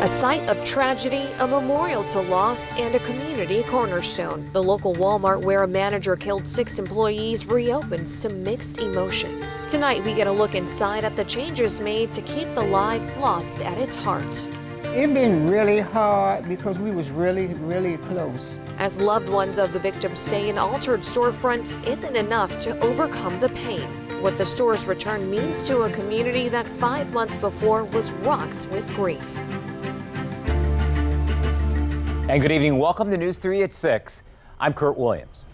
A site of tragedy, a memorial to loss, and a community cornerstone. The local Walmart where a manager killed 6 employees reopens to mixed emotions. Tonight, we get a look inside at the changes made to keep the lives lost at its heart. It's been really hard because we was really close. As loved ones of the victims say, an altered storefront isn't enough to overcome the pain. What the store's return means to a community that 5 months before was rocked with grief. And good evening. Welcome to News 3 at 6. I'm Kurt Williams.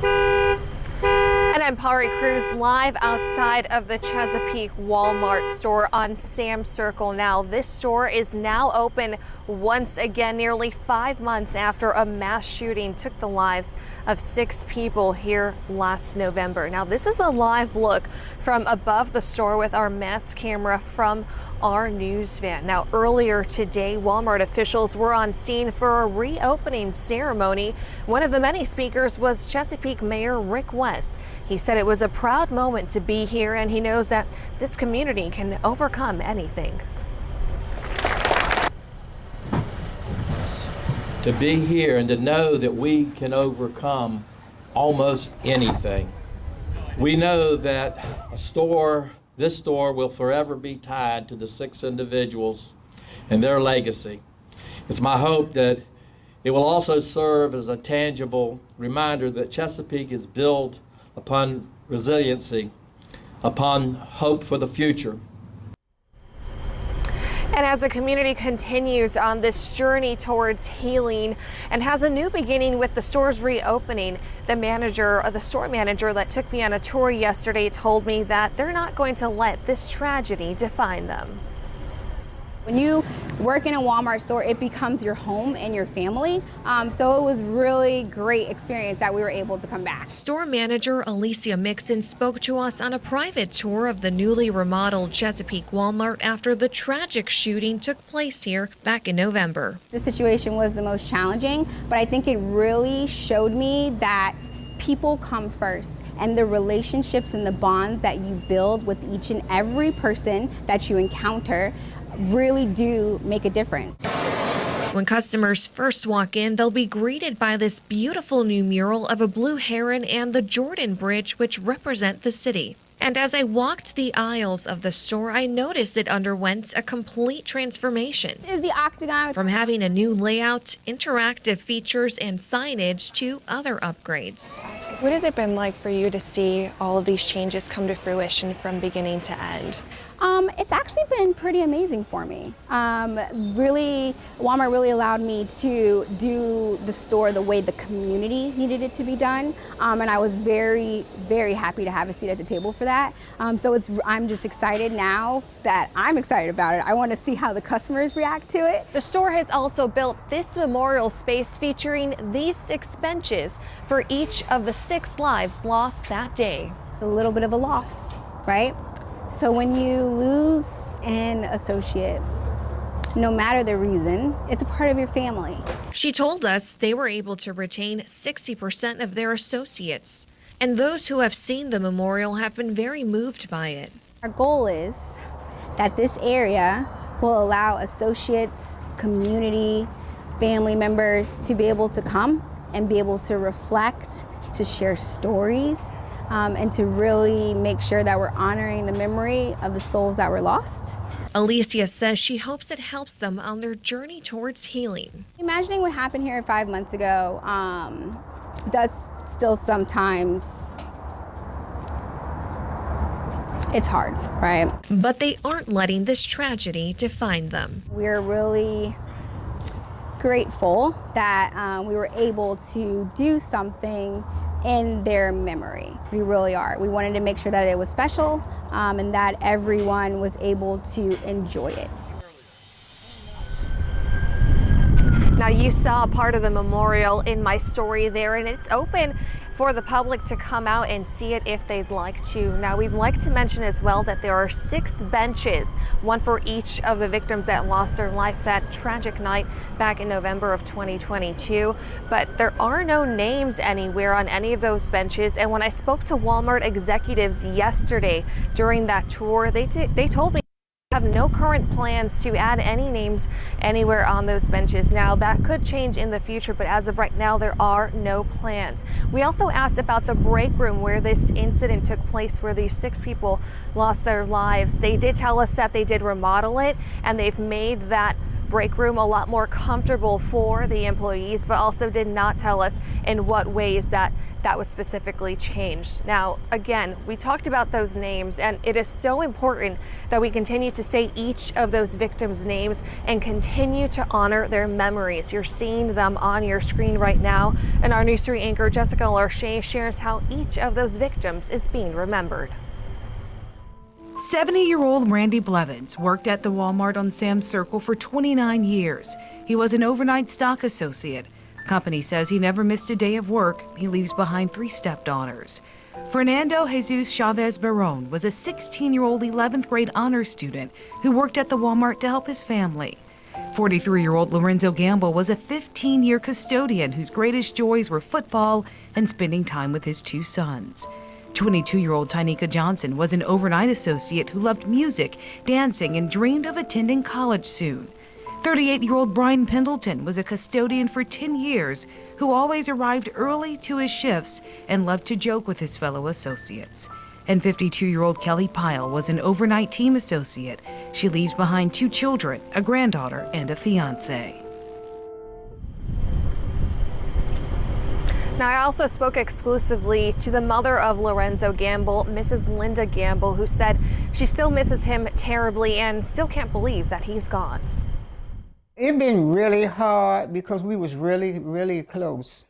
And I'm Pari Cruz, live outside of the Chesapeake Walmart store on Sam Circle now. This store is now open once again, nearly 5 months after a mass shooting took the lives of 6 people here last November. Now, this is a live look from above the store with our mass camera from our news van. Now, earlier today, Walmart officials were on scene for a reopening ceremony. One of the many speakers was Chesapeake Mayor Rick West. He said it was a proud moment to be here, and he knows that this community can overcome anything. To be here and to know that we can overcome almost anything. We know that this store will forever be tied to the 6 individuals and their legacy. It's my hope that it will also serve as a tangible reminder that Chesapeake is built upon resiliency, upon hope for the future. And as the community continues on this journey towards healing and has a new beginning with the store's reopening, the store manager that took me on a tour yesterday told me that they're not going to let this tragedy define them. When you work in a Walmart store, it becomes your home and your family. So it was really great experience that we were able to come back. Store manager Alicia Mixon spoke to us on a private tour of the newly remodeled Chesapeake Walmart after the tragic shooting took place here back in November. The situation was the most challenging, but I think it really showed me that people come first, and the relationships and the bonds that you build with each and every person that you encounter really do make a difference. When customers first walk in, they'll be greeted by this beautiful new mural of a blue heron and the Jordan Bridge, which represent the city. And as I walked the aisles of the store, I noticed it underwent a complete transformation. This is the Octagon. From having a new layout, interactive features, and signage to other upgrades. What has it been like for you to see all of these changes come to fruition from beginning to end? It's actually been pretty amazing for me. Walmart really allowed me to do the store the way the community needed it to be done. And I was very happy to have a seat at the table for that. I'm just excited now that I'm excited about it. I want to see how the customers react to it. The store has also built this memorial space featuring these 6 benches for each of the 6 lives lost that day. It's a little bit of a loss, right? So when you lose an associate, no matter the reason, it's a part of your family. She told us they were able to retain 60% of their associates, and those who have seen the memorial have been very moved by it. Our goal is that this area will allow associates, community, family members to be able to come and be able to reflect, to share stories, and to really make sure that we're honoring the memory of the souls that were lost. Alicia says she hopes it helps them on their journey towards healing. Imagining what happened here 5 months ago does still sometimes, it's hard, right? But they aren't letting this tragedy define them. We're really grateful that we were able to do something in their memory. We really are. We wanted to make sure that it was special and that everyone was able to enjoy it. Now, you saw part of the memorial in my story there, and it's open for the public to come out and see it if they'd like to. Now, we'd like to mention as well that there are 6 benches, one for each of the victims that lost their life that tragic night back in November of 2022. But there are no names anywhere on any of those benches. And when I spoke to Walmart executives yesterday during that tour, they told me Have no current plans to add any names anywhere on those benches. Now that could change in the future, but as of right now there are no plans. We also asked about the break room where this incident took place, where these 6 people lost their lives. They did tell us that they did remodel it and they've made that break room a lot more comfortable for the employees, but also did not tell us in what ways that was specifically changed. Now, again, we talked about those names, and it is so important that we continue to say each of those victims' names and continue to honor their memories. You're seeing them on your screen right now, and our News 3 anchor Jessica Larche shares how each of those victims is being remembered. 70-year-old Randy Blevins worked at the Walmart on Sam's Circle for 29 years. He was an overnight stock associate. The company says he never missed a day of work. He leaves behind 3 stepdaughters. Fernando Jesus Chavez Barron was a 16-year-old 11th grade honors student who worked at the Walmart to help his family. 43-year-old Lorenzo Gamble was a 15-year custodian whose greatest joys were football and spending time with his 2 sons. 22-year-old Tynika Johnson was an overnight associate who loved music, dancing, and dreamed of attending college soon. 38-year-old Brian Pendleton was a custodian for 10 years who always arrived early to his shifts and loved to joke with his fellow associates. And 52-year-old Kelly Pyle was an overnight team associate. She leaves behind 2 children, a granddaughter, and a fiancé. Now, I also spoke exclusively to the mother of Lorenzo Gamble, Mrs. Linda Gamble, who said she still misses him terribly and still can't believe that he's gone. It's been really hard because we was really, really close.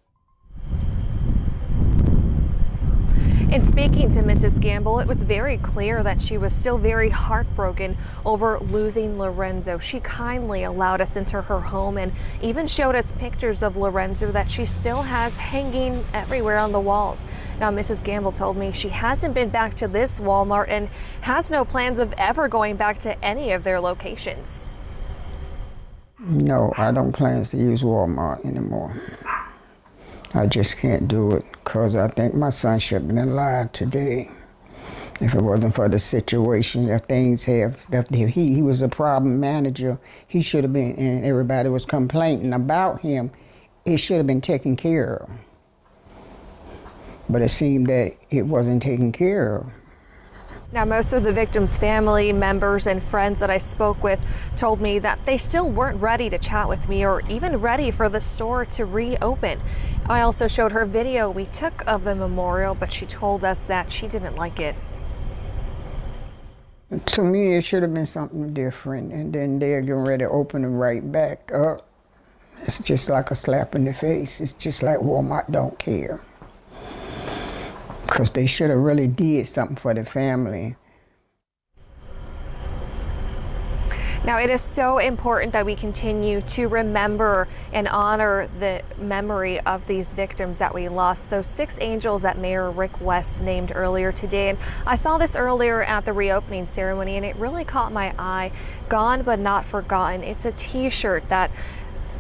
In speaking to Mrs. Gamble, it was very clear that she was still very heartbroken over losing Lorenzo. She kindly allowed us into her home and even showed us pictures of Lorenzo that she still has hanging everywhere on the walls. Now, Mrs. Gamble told me she hasn't been back to this Walmart and has no plans of ever going back to any of their locations. No, I don't plan to use Walmart anymore. I just can't do it because I think my son should have been alive today. If it wasn't for the situation, if things have, if he was a problem manager, he should have been, and everybody was complaining about him, it should have been taken care of. But it seemed that it wasn't taken care of. Now, most of the victims' family members and friends that I spoke with told me that they still weren't ready to chat with me or even ready for the store to reopen. I also showed her video we took of the memorial, but she told us that she didn't like it. To me, it should have been something different, and then they're getting ready to open it right back up. It's just like a slap in the face. It's just like Walmart don't care. Because they should have really did something for the family. Now, it is so important that we continue to remember and honor the memory of these victims that we lost, those 6 angels that Mayor Rick West named earlier today. And I saw this earlier at the reopening ceremony, and it really caught my eye. Gone but not forgotten. It's a t-shirt that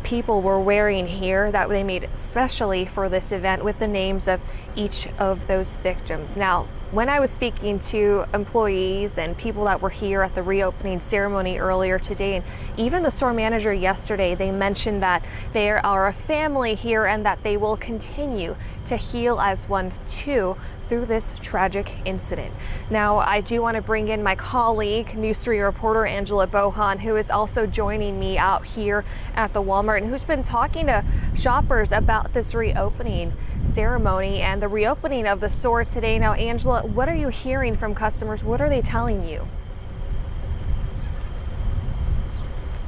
people were wearing here that they made especially for this event with the names of each of those victims. Now, when I was speaking to employees and people that were here at the reopening ceremony earlier today, and even the store manager yesterday, they mentioned that they are a family here and that they will continue to heal as one too through this tragic incident. Now, I do want to bring in my colleague, News 3 reporter Angela Bohan, who is also joining me out here at the Walmart and who's been talking to shoppers about this reopening ceremony and the reopening of the store today. Now, Angela, what are you hearing from customers? What are they telling you?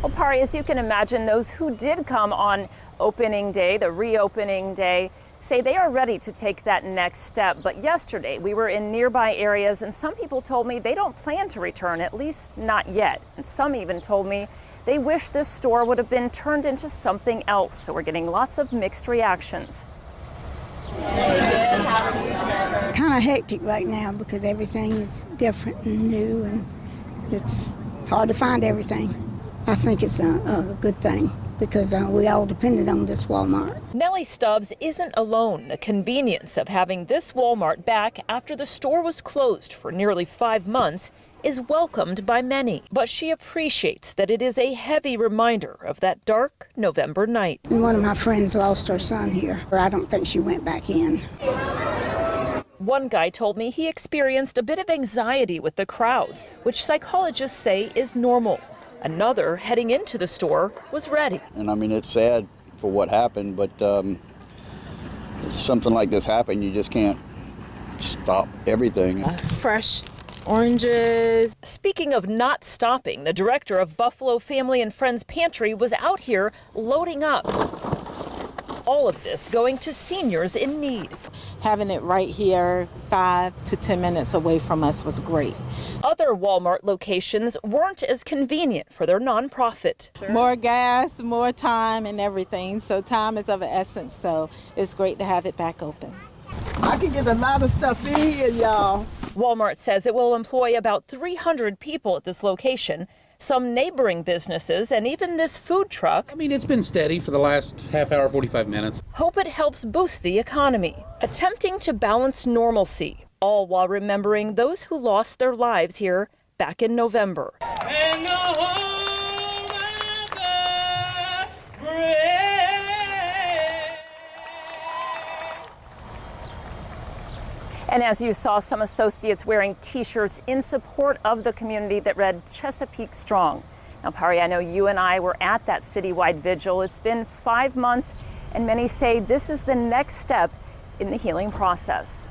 Well, Pari, as you can imagine, those who did come on opening day, the reopening day, say they are ready to take that next step. But yesterday we were in nearby areas and some people told me they don't plan to return, at least not yet. And some even told me they wish this store would have been turned into something else. So we're getting lots of mixed reactions. Kind of hectic right now because everything is different and new and it's hard to find everything. I think it's a good thing because we all depended on this Walmart. Nellie Stubbs isn't alone. The convenience of having this Walmart back after the store was closed for nearly 5 months is welcomed by many, but she appreciates that it is a heavy reminder of that dark November night. And one of my friends lost her son here. I don't think she went back in. One guy told me he experienced a bit of anxiety with the crowds, which psychologists say is normal. Another, heading into the store, was ready. And I mean, it's sad for what happened, but something like this happened, you just can't stop everything. Fresh oranges. Speaking of not stopping, the director of Buffalo Family and Friends Pantry was out here loading up. All of this going to seniors in need. Having it right here, 5 to 10 minutes away from us, was great. Other Walmart locations weren't as convenient for their nonprofit. More gas, more time and everything, so time is of the essence, so it's great to have it back open. I can get a lot of stuff in here, y'all. Walmart says it will employ about 300 people at this location, some neighboring businesses, and even this food truck. I mean, it's been steady for the last half hour, 45 minutes. Hope it helps boost the economy, attempting to balance normalcy, all while remembering those who lost their lives here back in November. And as you saw, some associates wearing T-shirts in support of the community that read Chesapeake Strong. Now, Pari, I know you and I were at that citywide vigil. It's been 5 months, and many say this is the next step in the healing process.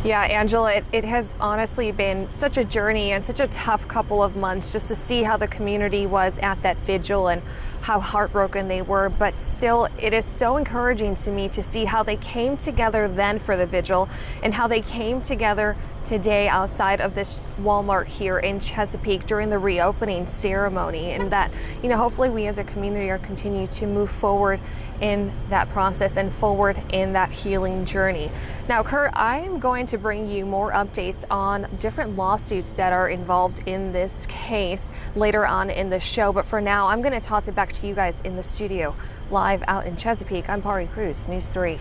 Yeah, Angela, it has honestly been such a journey and such a tough couple of months just to see how the community was at that vigil and how heartbroken they were. But still, it is so encouraging to me to see how they came together then for the vigil and how they came together today outside of this Walmart here in Chesapeake during the reopening ceremony, and that, you know, hopefully we as a community are continue to move forward in that process and forward in that healing journey. Now, Kurt, I am going to bring you more updates on different lawsuits that are involved in this case later on in the show, but for now I'm going to toss it back to you guys in the studio live out in Chesapeake. I'm Pari Cruz, News 3.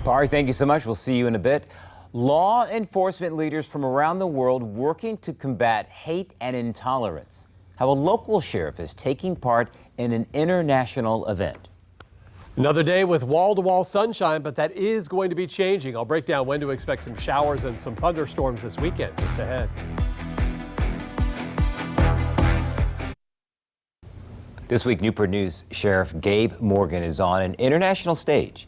Pari, thank you so much. We'll see you in a bit. Law enforcement leaders from around the world working to combat hate and intolerance. How a local sheriff is taking part in an international event. Another day with wall-to-wall sunshine, but that is going to be changing. I'll break down when to expect some showers and some thunderstorms this weekend. Just ahead. This week, Newport News Sheriff Gabe Morgan is on an international stage,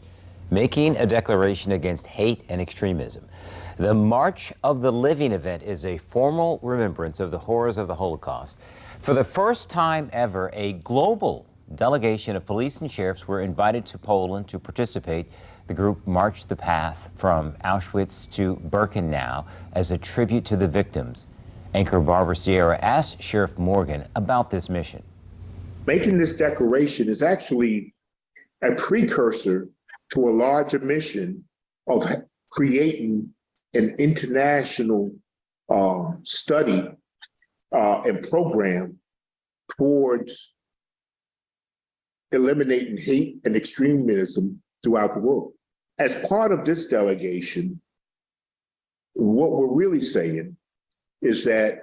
making a declaration against hate and extremism. The March of the Living event is a formal remembrance of the horrors of the Holocaust. For the first time ever, a global delegation of police and sheriffs were invited to Poland to participate. The group marched the path from Auschwitz to Birkenau as a tribute to the victims. Anchor Barbara Sierra asked Sheriff Morgan about this mission. Making this declaration is actually a precursor to a larger mission of creating an international study and program towards eliminating hate and extremism throughout the world. As part of this delegation, what we're really saying is that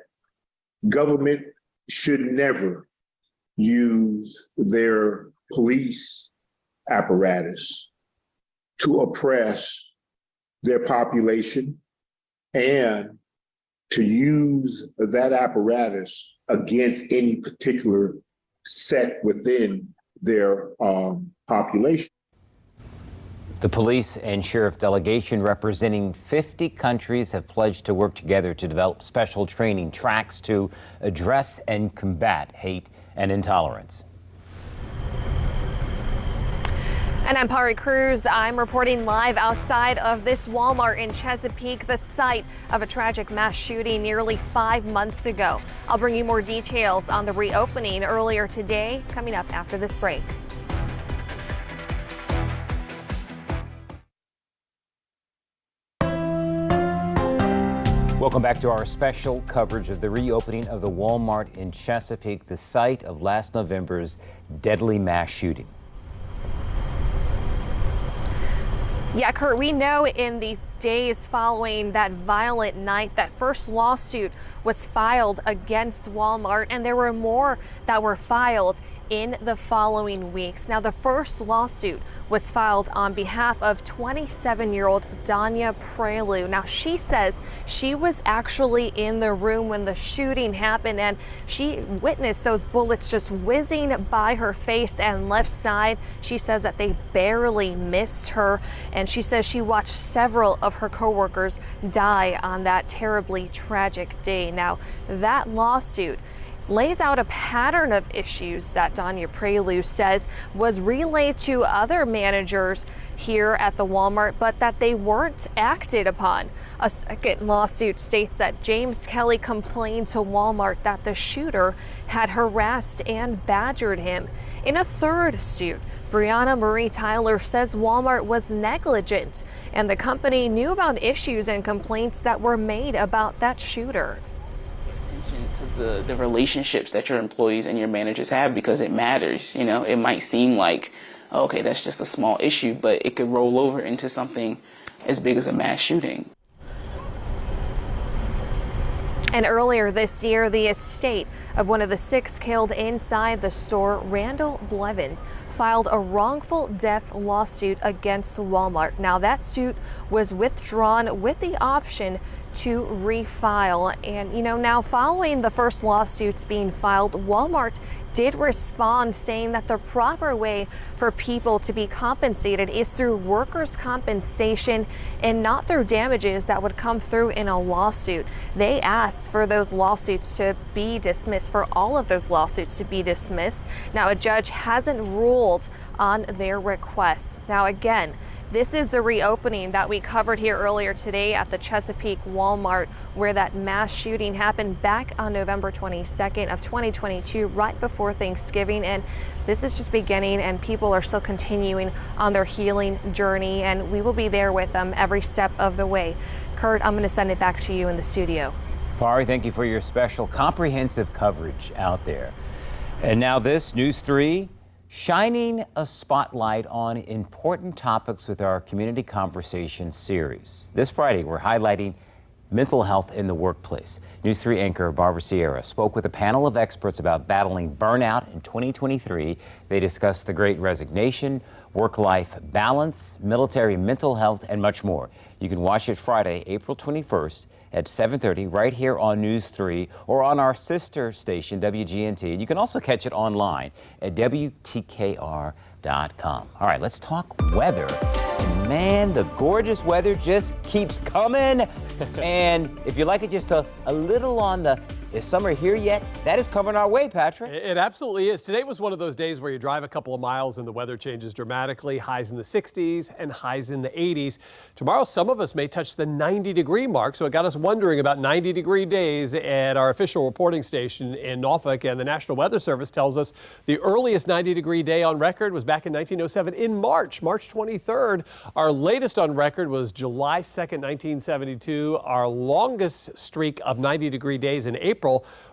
government should never use their police apparatus to oppress their population and to use that apparatus against any particular sect within their population. The police and sheriff delegation representing 50 countries have pledged to work together to develop special training tracks to address and combat hate and intolerance. And I'm Pari Cruz. I'm reporting live outside of this Walmart in Chesapeake, the site of a tragic mass shooting nearly 5 months ago. I'll bring you more details on the reopening earlier today, coming up after this break. Welcome back to our special coverage of the reopening of the Walmart in Chesapeake, the site of last November's deadly mass shooting. Yeah, Kurt, we know in the days following that violent night, that first lawsuit was filed against Walmart, and there were more that were filed in the following weeks. Now, the first lawsuit was filed on behalf of 27-year-old Danya Prelu. Now, she says she was actually in the room when the shooting happened, and she witnessed those bullets just whizzing by her face and left side. She says that they barely missed her, and she says she watched several of her coworkers die on that terribly tragic day. Now, that lawsuit lays out a pattern of issues that Danya Prelu says was relayed to other managers here at the Walmart, but that they weren't acted upon. A second lawsuit states that James Kelly complained to Walmart that the shooter had harassed and badgered him. In a third suit, Brianna Marie Tyler says Walmart was negligent and the company knew about issues and complaints that were made about that shooter. To the relationships that your employees and your managers have, because it matters. You know, it might seem like, okay, that's just a small issue, but it could roll over into something as big as a mass shooting. And earlier this year, the estate of one of the 6 killed inside the store, Randall Blevins, filed a wrongful death lawsuit against Walmart. Now, that suit was withdrawn with the option to refile. And, you know, now following the first lawsuits being filed, Walmart did respond, saying that the proper way for people to be compensated is through workers' compensation and not through damages that would come through in a lawsuit. They asked for those lawsuits to be dismissed, for all of those lawsuits to be dismissed. Now, a judge hasn't ruled on their request. Now, again, this is the reopening that we covered here earlier today at the Chesapeake Walmart, where that mass shooting happened back on November 22nd of 2022, right before Thanksgiving. And this is just beginning, and people are still continuing on their healing journey, and we will be there with them every step of the way. Kurt, I'm going to send it back to you in the studio. Pari, thank you for your special comprehensive coverage out there. And now this, News 3. Shining a spotlight on important topics with our Community Conversation series. This Friday, we're highlighting mental health in the workplace. News 3 anchor Barbara Sierra spoke with a panel of experts about battling burnout in 2023. They discussed the Great Resignation, work-life balance, military mental health, and much more. You can watch it Friday, April 21st at 7:30 right here on News 3 or on our sister station, WGNT. And you can also catch it online at WTKR.com. All right, let's talk weather. Man, the gorgeous weather just keeps coming. And if you like it just a little on the, is summer here yet? That is coming our way, Patrick. It absolutely is. Today was one of those days where you drive a couple of miles and the weather changes dramatically. Highs in the 60s and highs in the 80s. Tomorrow, some of us may touch the 90-degree mark, so it got us wondering about 90-degree days at our official reporting station in Norfolk. And the National Weather Service tells us the earliest 90-degree day on record was back in 1907 in March 23rd. Our latest on record was July 2nd, 1972. Our longest streak of 90-degree days in April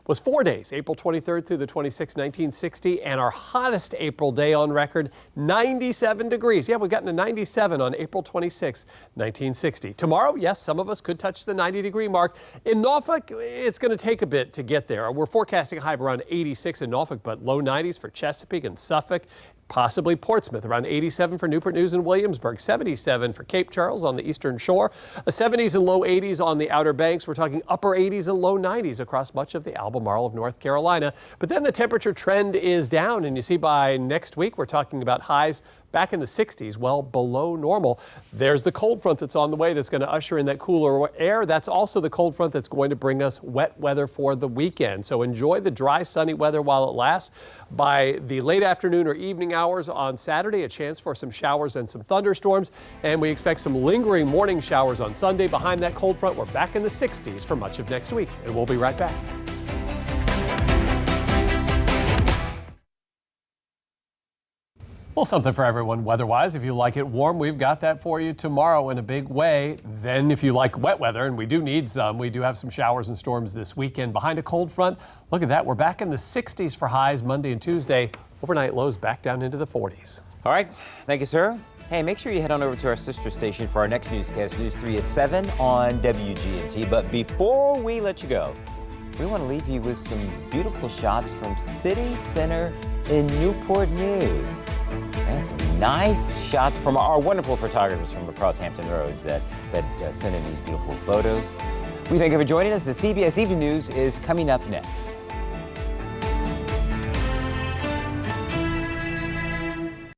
was 4 days, April 23rd through the 26th, 1960, and our hottest April day on record, 97 degrees. Yeah, we've gotten to 97 on April 26th, 1960. Tomorrow, yes, some of us could touch the 90-degree mark. In Norfolk, it's going to take a bit to get there. We're forecasting a high of around 86 in Norfolk, but low 90s for Chesapeake and Suffolk. Possibly Portsmouth, around 87 for Newport News and Williamsburg, 77 for Cape Charles on the eastern shore, 70s and low 80s on the Outer Banks. We're talking upper 80s and low 90s across much of the Albemarle of North Carolina. But then the temperature trend is down, and you see by next week we're talking about highs back in the 60s, well below normal. There's the cold front that's on the way that's going to usher in that cooler air. That's also the cold front that's going to bring us wet weather for the weekend. So enjoy the dry, sunny weather while it lasts. By the late afternoon or evening hours on Saturday, a chance for some showers and some thunderstorms. And we expect some lingering morning showers on Sunday. Behind that cold front, we're back in the 60s for much of next week. And we'll be right back. Well, something for everyone weather-wise. If you like it warm, we've got that for you tomorrow in a big way. Then if you like wet weather, and we do need some, we do have some showers and storms this weekend. Behind a cold front, look at that. We're back in the 60s for highs Monday and Tuesday. Overnight lows back down into the 40s. All right. Thank you, sir. Hey, make sure you head on over to our sister station for our next newscast, News 3 at 7 on WGNT. But before we let you go, we want to leave you with some beautiful shots from City Center in Newport News. And some nice shots from our wonderful photographers from across Hampton Roads that sent in these beautiful photos. We thank you for joining us. The CBS Evening News is coming up next.